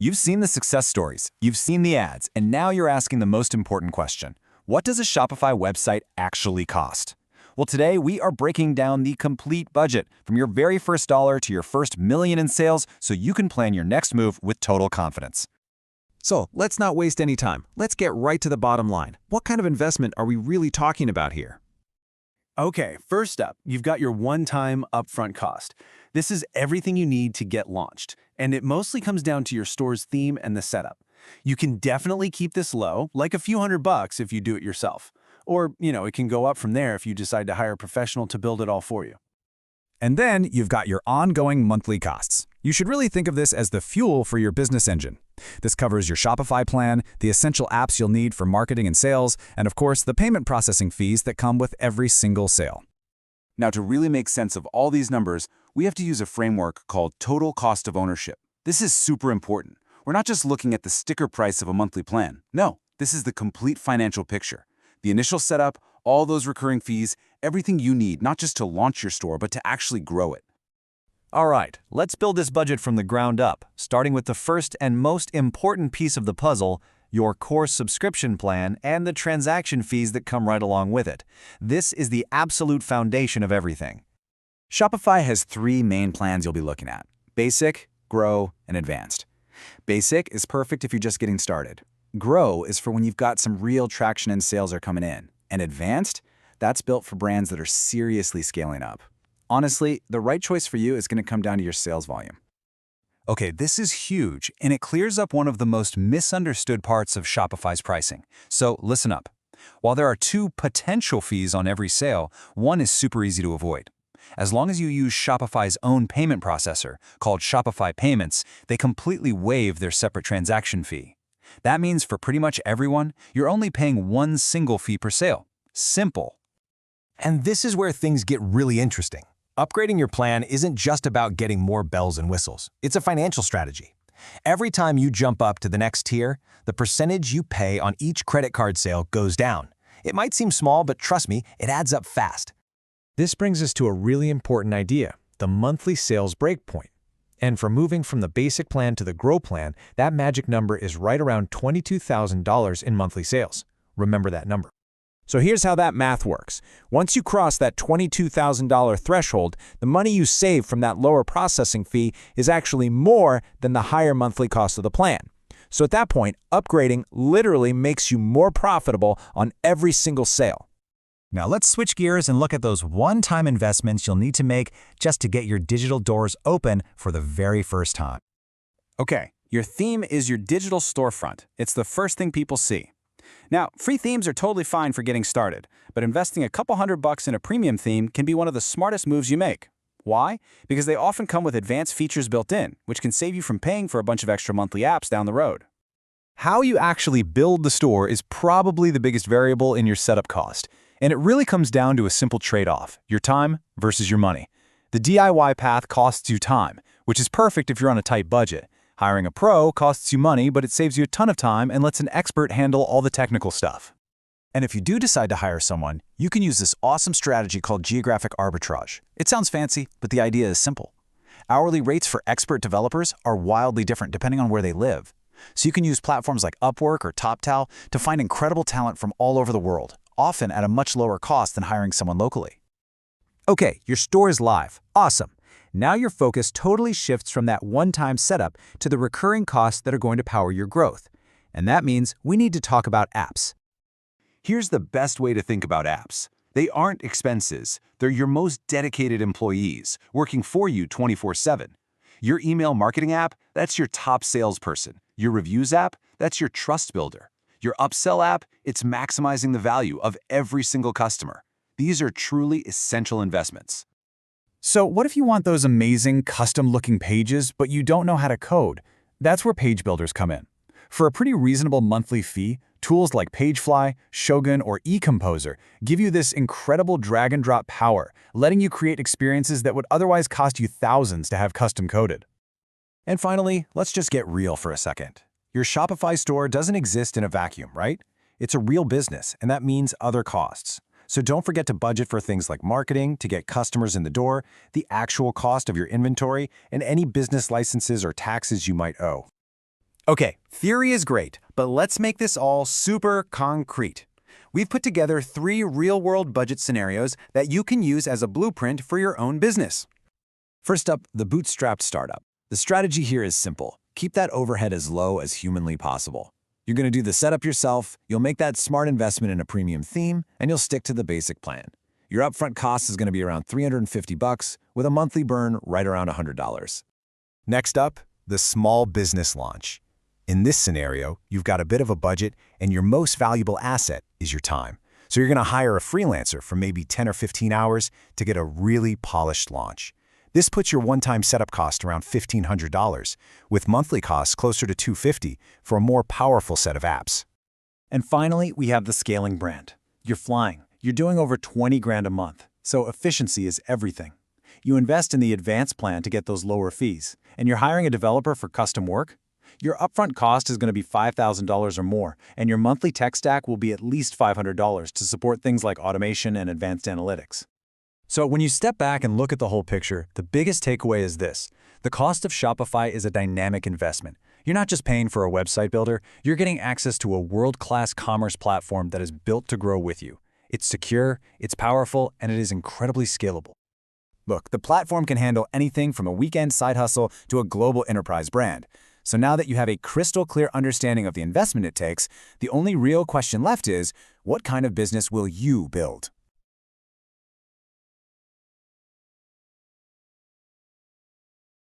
You've seen the success stories, you've seen the ads, and now you're asking the most important question. What does a Shopify website actually cost? Well, today we are breaking down the complete budget from your very first dollar to your first million in sales so you can plan your next move with total confidence. So let's not waste any time. Let's get right to the bottom line. What kind of investment are we really talking about here? Okay, first up, you've got your one-time upfront cost. This is everything you need to get launched, and it mostly comes down to your store's theme and the setup. You can definitely keep this low, like a few $100 if you do it yourself. Or, it can go up from there if you decide to hire a professional to build it all for you. And then you've got your ongoing monthly costs. You should really think of this as the fuel for your business engine. This covers your Shopify plan, the essential apps you'll need for marketing and sales, and of course, the payment processing fees that come with every single sale. Now, to really make sense of all these numbers, we have to use a framework called total cost of ownership. This is super important. We're not just looking at the sticker price of a monthly plan. No, this is the complete financial picture. The initial setup, all those recurring fees, everything you need not just to launch your store, but to actually grow it. All right, let's build this budget from the ground up, starting with the first and most important piece of the puzzle, your course subscription plan and the transaction fees that come right along with it. This is the absolute foundation of everything. Shopify has three main plans you'll be looking at: Basic, Grow, and Advanced. Basic is perfect if you're just getting started. Grow is for when you've got some real traction and sales are coming in. And Advanced, that's built for brands that are seriously scaling up. Honestly, the right choice for you is going to come down to your sales volume. Okay, this is huge, and it clears up one of the most misunderstood parts of Shopify's pricing. So listen up. While there are two potential fees on every sale, one is super easy to avoid. As long as you use Shopify's own payment processor, called Shopify Payments, they completely waive their separate transaction fee. That means for pretty much everyone, you're only paying one single fee per sale. Simple. And this is where things get really interesting. Upgrading your plan isn't just about getting more bells and whistles. It's a financial strategy. Every time you jump up to the next tier, the percentage you pay on each credit card sale goes down. It might seem small, but trust me, it adds up fast. This brings us to a really important idea, the monthly sales breakpoint. And for moving from the basic plan to the Grow plan, that magic number is right around $22,000 in monthly sales. Remember that number. So here's how that math works. Once you cross that $22,000 threshold, the money you save from that lower processing fee is actually more than the higher monthly cost of the plan. So at that point, upgrading literally makes you more profitable on every single sale. Now let's switch gears and look at those one-time investments you'll need to make just to get your digital doors open for the very first time. Okay, your theme is your digital storefront. It's the first thing people see. Now, free themes are totally fine for getting started, but investing a couple $100 in a premium theme can be one of the smartest moves you make. Why? Because they often come with advanced features built in, which can save you from paying for a bunch of extra monthly apps down the road. How you actually build the store is probably the biggest variable in your setup cost, and it really comes down to a simple trade-off: your time versus your money. The DIY path costs you time, which is perfect if you're on a tight budget. Hiring a pro costs you money, but it saves you a ton of time and lets an expert handle all the technical stuff. And if you do decide to hire someone, you can use this awesome strategy called geographic arbitrage. It sounds fancy, but the idea is simple. Hourly rates for expert developers are wildly different depending on where they live. So you can use platforms like Upwork or TopTal to find incredible talent from all over the world, often at a much lower cost than hiring someone locally. Okay, your store is live. Awesome. Now your focus totally shifts from that one-time setup to the recurring costs that are going to power your growth. And that means we need to talk about apps. Here's the best way to think about apps. They aren't expenses. They're your most dedicated employees, working for you 24/7. Your email marketing app, that's your top salesperson. Your reviews app, that's your trust builder. Your upsell app, it's maximizing the value of every single customer. These are truly essential investments. So what if you want those amazing custom-looking pages, but you don't know how to code? That's where page builders come in. For a pretty reasonable monthly fee, tools like Pagefly, Shogun, or eComposer give you this incredible drag-and-drop power, letting you create experiences that would otherwise cost you thousands to have custom-coded. And finally, let's just get real for a second. Your Shopify store doesn't exist in a vacuum, right? It's a real business, and that means other costs. So don't forget to budget for things like marketing to get customers in the door, the actual cost of your inventory, and any business licenses or taxes you might owe. Okay, theory is great, but let's make this all super concrete. We've put together 3 real-world budget scenarios that you can use as a blueprint for your own business. First up, the bootstrapped startup. The strategy here is simple. Keep that overhead as low as humanly possible. You're going to do the setup yourself, you'll make that smart investment in a premium theme, and you'll stick to the basic plan. Your upfront cost is going to be around $350 with a monthly burn right around $100. Next up, the small business launch. In this scenario, you've got a bit of a budget, and your most valuable asset is your time. So you're going to hire a freelancer for maybe 10 or 15 hours to get a really polished launch. This puts your one-time setup cost around $1,500, with monthly costs closer to $250 for a more powerful set of apps. And finally, we have the scaling brand. You're flying. You're doing over 20 grand a month, so efficiency is everything. You invest in the advanced plan to get those lower fees, and you're hiring a developer for custom work? Your upfront cost is going to be $5,000 or more, and your monthly tech stack will be at least $500 to support things like automation and advanced analytics. So when you step back and look at the whole picture, the biggest takeaway is this. The cost of Shopify is a dynamic investment. You're not just paying for a website builder, you're getting access to a world-class commerce platform that is built to grow with you. It's secure, it's powerful, and it is incredibly scalable. Look, the platform can handle anything from a weekend side hustle to a global enterprise brand. So now that you have a crystal clear understanding of the investment it takes, the only real question left is, what kind of business will you build?